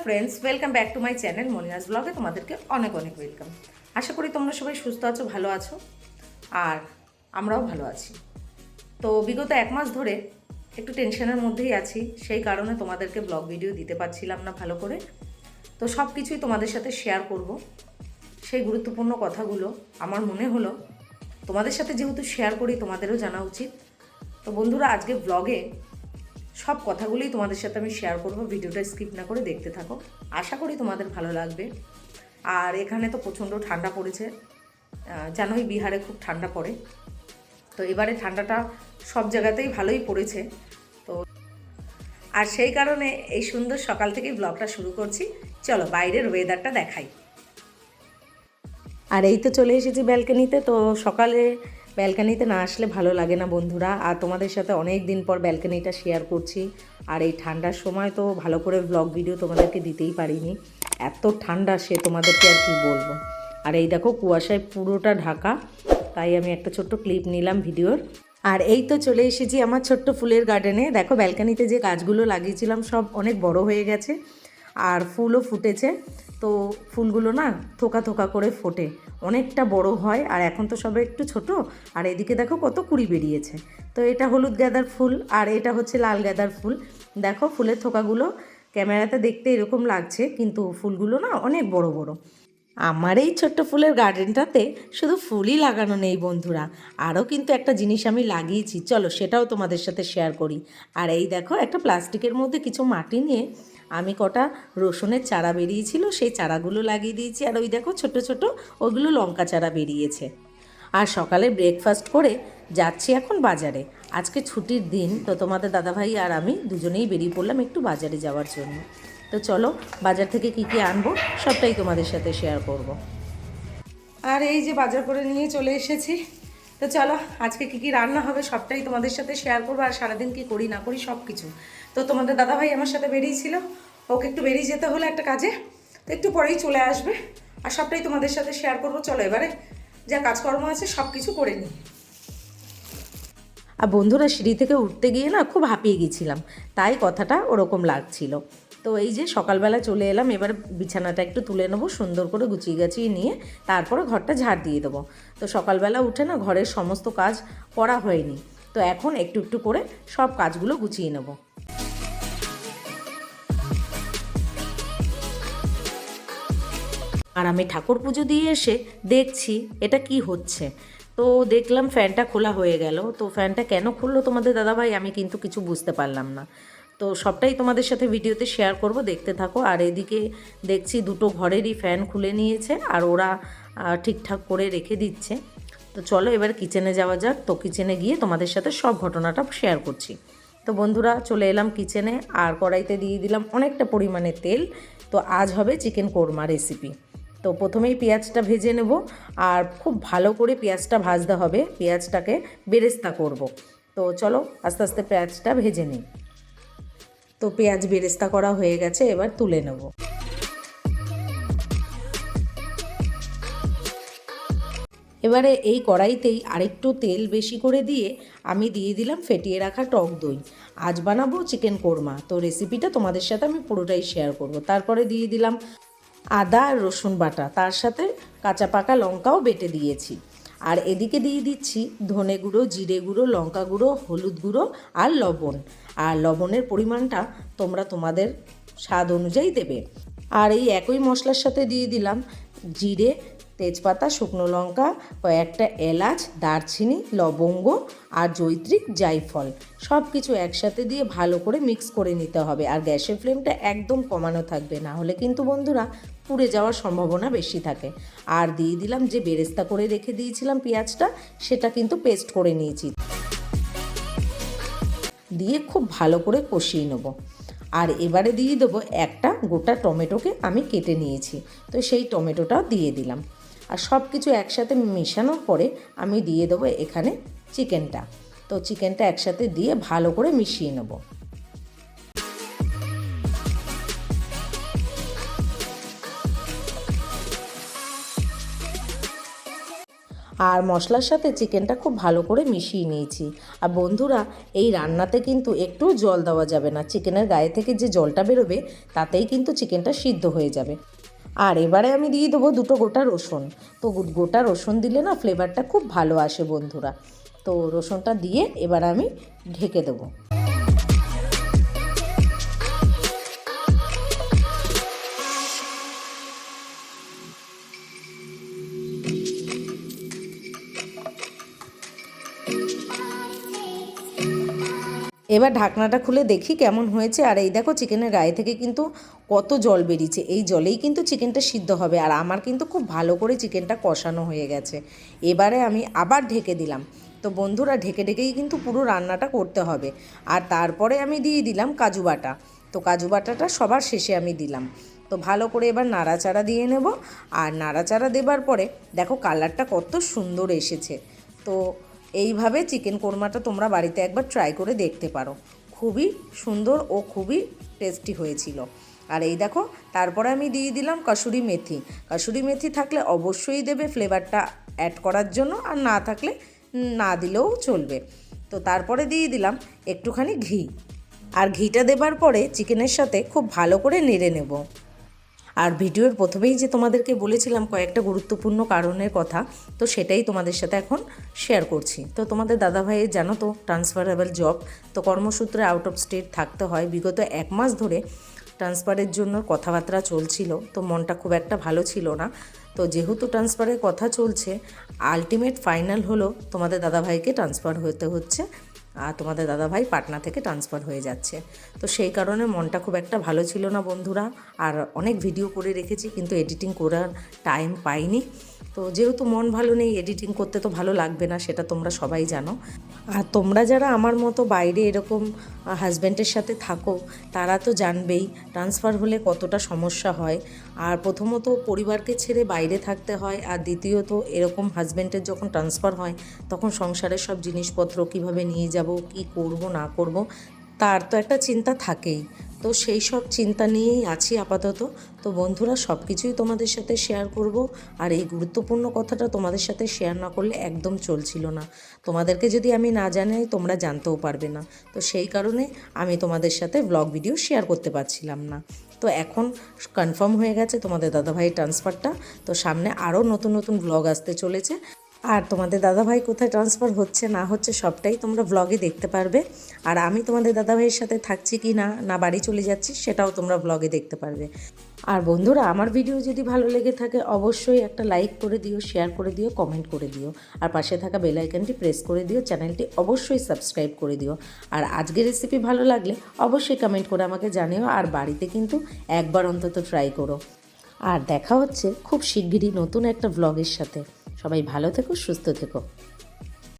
Friends, welcome back to my channel Monia's ব্লগে তোমাদেরকে অনেক অনেক ওয়েলকাম। আশা করি তোমরা সবাই সুস্থ আছো, ভালো আছো, আর আমরাও ভালো আছি। তো বিগত এক মাস ধরে একটু টেনশনের মধ্যেই আছি, সেই কারণে তোমাদেরকে ব্লগ ভিডিও দিতে পারছিলাম না ভালো করে। তো সব কিছুই তোমাদের সাথে শেয়ার করব। সেই গুরুত্বপূর্ণ কথাগুলো আমার মনে হলো তোমাদের সাথে যেহেতু শেয়ার করি তোমাদেরও জানা উচিত। তো বন্ধুরা, আজকে ব্লগে সব কথাগুলোই তোমাদের সাথে আমি শেয়ার করব, ভিডিওটা স্কিপ না করে দেখতে থাকো, আশা করি তোমাদের ভালো লাগবে। আর এখানে তো প্রচণ্ড ঠান্ডা পড়েছে, জানোই বিহারে খুব ঠান্ডা পড়ে। তো এবারে ঠান্ডাটা সব জায়গাতেই ভালোই পড়েছে। তো আর সেই কারণে এই সুন্দর সকাল থেকেই ব্লগটা শুরু করছি। চলো বাইরের ওয়েদারটা দেখাই। আর এই তো চলে এসেছি ব্যালকনিতে। তো সকালে ব্যালকনিতে না আসলে ভালো লাগে না বন্ধুরা, আর তোমাদের সাথে অনেক দিন পর ব্যালকনিটা শেয়ার করছি। আর এই ঠান্ডার সময় তো ভালো করে ব্লগ ভিডিও তোমাদেরকে দিতেই পারিনি, এত ঠান্ডা সে তোমাদেরকে আর কি বলবো। আর এই দেখো কুয়াশায় পুরোটা ঢাকা, তাই আমি একটা ছোট্ট ক্লিপ নিলাম ভিডিওর। আর এই তো চলে এসেছি আমার ছোট্ট ফুলের গার্ডেনে। দেখো ব্যালকনিতে যে গাছগুলো লাগিয়েছিলাম সব অনেক বড় হয়ে গেছে, আর ফুলও ফুটেছে। তো ফুলগুলো না থোকা থোকা করে ফোটে, অনেকটা বড় হয়। আর এখন তো সবে একটু ছোট। আর এদিকে দেখো কত কুড়ি বেরিয়েছে। তো এটা হলুদ গাঁদার ফুল, আর এটা হচ্ছে লাল গাঁদার ফুল। দেখো ফুলের থোকাগুলো ক্যামেরাতে দেখতে এরকম লাগছে, কিন্তু ফুলগুলো না অনেক বড় বড়। আমার এই ছোট্ট ফুলের গার্ডেনটাতে শুধু ফুলই লাগানো নেই বন্ধুরা, আরও কিন্তু একটা জিনিস আমি লাগিয়েছি, চলো সেটাও তোমাদের সাথে শেয়ার করি। আর এই দেখো একটা প্লাস্টিকের মধ্যে কিছু মাটি নিয়ে আমি কটা রসুনের চারা বেরিয়েছিল, সেই চারাগুলো লাগিয়ে দিয়েছি। আর ওই দেখো ছোট ছোট ওইগুলো লঙ্কা চারা বেরিয়েছে। আর সকালে ব্রেকফাস্ট করে যাচ্ছি এখন বাজারে। আজকে ছুটির দিন, তো তোমাদের দাদাভাই আর আমি দুজনেই বেরিয়ে পড়লাম একটু বাজারে যাওয়ার জন্য। তো চলো বাজার থেকে কি কি আনবো সবটাই তোমাদের সাথে শেয়ার করব। আর এই যে বাজার করে নিয়ে চলে এসেছি। তো চলো আজকে কি কি রান্না হবে সবটাই তোমাদের সাথে শেয়ার করবো, আর সারাদিন কি করি না করি সব কিছু। তো তোমাদের দাদাভাই আমার সাথে বেরিয়েছিল, ওকে একটু বেরিয়ে যেতে হলো একটা কাজে, তো একটু পরেই চলে আসবে, আর সবটাই তোমাদের সাথে শেয়ার করবো। চলো এবারে যা কাজকর্ম আছে সব কিছু করে নিই। আর বন্ধুরা, সিঁড়ি থেকে উঠতে গিয়ে না খুব হাঁপিয়ে গেছিলাম, তাই কথাটা ওরকম লাগছিল। তো এই যে সকালবেলা চলে এলাম, এবার বিছানাটা একটু তুলে নেবো, সুন্দর করে গুছিয়ে গাছিয়ে নিয়ে তারপরে ঘরটা ঝাড় দিয়ে দেবো। তো সকালবেলা উঠে না ঘরের সমস্ত কাজ করা হয়নি, তো এখন একটু একটু করে সব কাজগুলো গুছিয়ে নেব। আর আমি ঠাকুর পুজো দিয়ে এসে দেখছি এটা কি হচ্ছে। তো দেখলাম ফ্যানটা খোলা হয়ে গেল। তো ফ্যানটা কেন খুললো তোমাদের দাদাভাই আমি কিন্তু কিছু বুঝতে পারলাম না। তো সবটাই তোমাদের সাথে ভিডিওতে শেয়ার করব, দেখতে থাকো। আর এদিকে দেখছি দুটো ঘরেরই ফ্যান খুলে নিয়েছে, আর ওরা ঠিকঠাক করে রেখে দিচ্ছে। তো চলো এবার কিচেনে যাওয়া যাক। তো কিচেনে গিয়ে তোমাদের সাথে সব ঘটনাটা শেয়ার করছি। তো বন্ধুরা চলে এলাম কিচেনে, আর কড়াইতে দিয়ে দিলাম অনেকটা পরিমাণে তেল। তো আজ হবে চিকেন কোরমা রেসিপি। তো প্রথমেই পেঁয়াজটা ভেজে নেব, আর খুব ভালো করে পেঁয়াজটা ভাজতে হবে, পেঁয়াজটাকে বেরেস্তা করব। তো চলো আস্তে আস্তে পেঁয়াজটা ভেজে নিই। তো পেঁয়াজ বেরেস্তা করা হয়ে গেছে, এবার তুলে নেব। এবারে এই কড়াইতেই আরেকটু তেল বেশি করে দিয়ে আমি দিয়ে দিলাম ফেটিয়ে রাখা টক দই। আজ বানাবো চিকেন কোরমা, তো রেসিপিটা তোমাদের সাথে আমি পুরোটাই শেয়ার করব। তারপরে দিয়ে দিলাম আদা আর রসুন বাটা, তার সাথে কাঁচা পাকা লঙ্কাও বেটে দিয়েছি। আর এদিকে দিয়ে দিচ্ছি ধনে গুঁড়ো, জিরে গুঁড়ো, লঙ্কা গুঁড়ো, হলুদ গুঁড়ো আর লবণ। আর লবণের পরিমাণটা তোমরা তোমাদের স্বাদ অনুযায়ী দেবে। আর এই একই মশলার সাথে দিয়ে দিলাম জিরে, তেজপাতা, শুকনো লঙ্কা, কয়েকটা এলাচ, দারচিনি, লবঙ্গ আর জৈত্রিক, জায়ফল, সব কিছু একসাথে দিয়ে ভালো করে মিক্স করে নিতে হবে। আর গ্যাসের ফ্লেমটা একদম কমানো থাকবে, না হলে কিন্তু বন্ধুরা পুড়ে যাওয়ার সম্ভাবনা বেশি থাকে। আর দিয়ে দিলাম যে বেরেস্তা করে রেখে দিয়েছিলাম পেঁয়াজটা, সেটা কিন্তু পেস্ট করে নিয়েছি, দিয়ে খুব ভালো করে কষিয়ে নেব। আর এবারে দিয়ে দেবো একটা গোটা টমেটোকে আমি কেটে নিয়েছি, তো সেই টমেটোটাও দিয়ে দিলাম। আর সব কিছু একসাথে মেশানোর পরে আমি দিয়ে দেবো এখানে চিকেনটা। তো চিকেনটা একসাথে দিয়ে ভালো করে মিশিয়ে নেব। আর মশলার সাথে চিকেনটা খুব ভালো করে মিশিয়ে নিয়েছি। আর বন্ধুরা, এই রান্নাতে কিন্তু একটু জল দেওয়া যাবে না, চিকেনের গায়ে থেকে যে জলটা বেরোবে তাতেই কিন্তু চিকেনটা সিদ্ধ হয়ে যাবে। আর এবারে আমি দিয়ে দেবো 2টো গোটা রসুন। তো গোটা রসুন দিলে না ফ্লেভারটা খুব ভালো আসে বন্ধুরা। তো রসুনটা দিয়ে এবার আমি ঢেকে দেবো। এবার ঢাকনাটা খুলে দেখি কেমন হয়েছে। আর এই দেখো চিকেনের গায়ে থেকে কিন্তু কত জল বেরিয়েছে, এই জলেই কিন্তু চিকেনটা সিদ্ধ হবে। আর আমার কিন্তু খুব ভালো করে চিকেনটা কষানো হয়ে গেছে। এবারে আমি আবার ঢেকে দিলাম। তো বন্ধুরা, ঢেকে ঢেকেই কিন্তু পুরো রান্নাটা করতে হবে। আর তারপরে আমি দিয়ে দিলাম কাজু বাটা। তো কাজু বাটাটা সবার শেষে আমি দিলাম। তো ভালো করে এবার নাড়াচাড়া দিয়ে নেব। আর নাড়াচাড়া দেবার পরে দেখো কালারটা কত সুন্দর এসেছে। তো এইভাবে চিকেন কোরমাটা তোমরা বাড়িতে একবার ট্রাই করে দেখতে পারো, খুবই সুন্দর ও খুবই টেস্টি হয়েছিল। আর এই দেখো তারপরে আমি দিয়ে দিলাম কাসুরি মেথি। কাসুরি মেথি থাকলে অবশ্যই দেবে ফ্লেভারটা অ্যাড করার জন্য, আর না থাকলে না দিলেও চলবে। তো তারপরে দিয়ে দিলাম একটুখানি ঘি। আর ঘিটা দেবার পরে চিকেনের সাথে খুব ভালো করে নেড়ে নেব। আর ভিডিওর প্রথমেই যে তোমাদেরকে বলেছিলাম কয়েকটা গুরুত্বপূর্ণ কারণের কথা, তো সেটাই তোমাদের সাথে এখন শেয়ার করছি। তো তোমাদের দাদাভাইয়ের জানো তো ট্রান্সফারেবল জব, তো কর্মসূত্রে আউট অফ স্টেট থাকতে হয়। বিগত 1 মাস ধরে ট্রান্সফারের জন্য কথাবার্তা চলছিল, তো মনটা খুব একটা ভালো ছিল না। তো যেহেতু ট্রান্সফারের কথা চলছে, আলটিমেট ফাইনাল হলো তোমাদের দাদাভাইকে ট্রান্সফার হতে হচ্ছে। আর তোমাদের দাদাভাই পাটনা থেকে ট্রান্সফার হয়ে যাচ্ছে। তো সেই কারণে মনটা খুব একটা ভালো ছিল না বন্ধুরা। আর অনেক ভিডিও করে রেখেছি কিন্তু এডিটিং করার টাইম পাইনি। তো যেহেতু মন ভালো নেই, এডিটিং করতে তো ভালো লাগবে না, সেটা তোমরা সবাই জানো। আর তোমরা যারা আমার মতো বাইরে এরকম হাজব্যান্ডের সাথে থাকো তারা তো জানবেই ট্রান্সফার হলে কতটা সমস্যা হয়। আর প্রথমত পরিবারকে ছেড়ে বাইরে থাকতে হয়, আর দ্বিতীয়ত এরকম হাজব্যান্ডের যখন ট্রান্সফার হয় তখন সংসারের সব জিনিসপত্র কিভাবে নিয়ে যাব, কি করব না করব, তার তো একটা চিন্তা থাকেই। তো সেই সব চিন্তা নিয়েই আছি আপাতত। তো বন্ধুরা, সব কিছুই তোমাদের সাথে শেয়ার করব। আর এই গুরুত্বপূর্ণ কথাটা তোমাদের সাথে শেয়ার না করলে একদম চলছিল না। তোমাদেরকে যদি আমি না জানাই তোমরা জানতেও পারবে না। তো সেই কারণে আমি তোমাদের সাথে ব্লগ ভিডিও শেয়ার করতে পারছিলাম না। তো এখন কনফার্ম হয়ে গেছে তোমাদের দাদাভাইয়ের ট্রান্সফারটা। তো সামনে আরও নতুন নতুন ব্লগ আসতে চলেছে। আর তোমাদের দাদাভাই কোথায় ট্রান্সফার হচ্ছে না হচ্ছে সবটাই তোমরা ব্লগে দেখতে পারবে। আর আমি তোমাদের দাদাভাইয়ের সাথে থাকছি কি না, না বাড়ি চলে যাচ্ছি, সেটাও তোমরা ব্লগে দেখতে পারবে। আর বন্ধুরা, আমার ভিডিও যদি ভালো লেগে থাকে অবশ্যই একটা লাইক করে দিও, শেয়ার করে দিও, কমেন্ট করে দিও। আর পাশে থাকা বেল আইকনটি প্রেস করে দিও, চ্যানেলটি অবশ্যই সাবস্ক্রাইব করে দিও। আর আজকের রেসিপি ভালো লাগলে অবশ্যই কমেন্ট করে আমাকে জানিও। আর বাড়িতে কিন্তু একবার অন্তত ট্রাই করো। আর দেখা হচ্ছে খুব শিগগিরই নতুন একটা ব্লগের সাথে। সবাই ভালো থেকো, সুস্থ থেকো।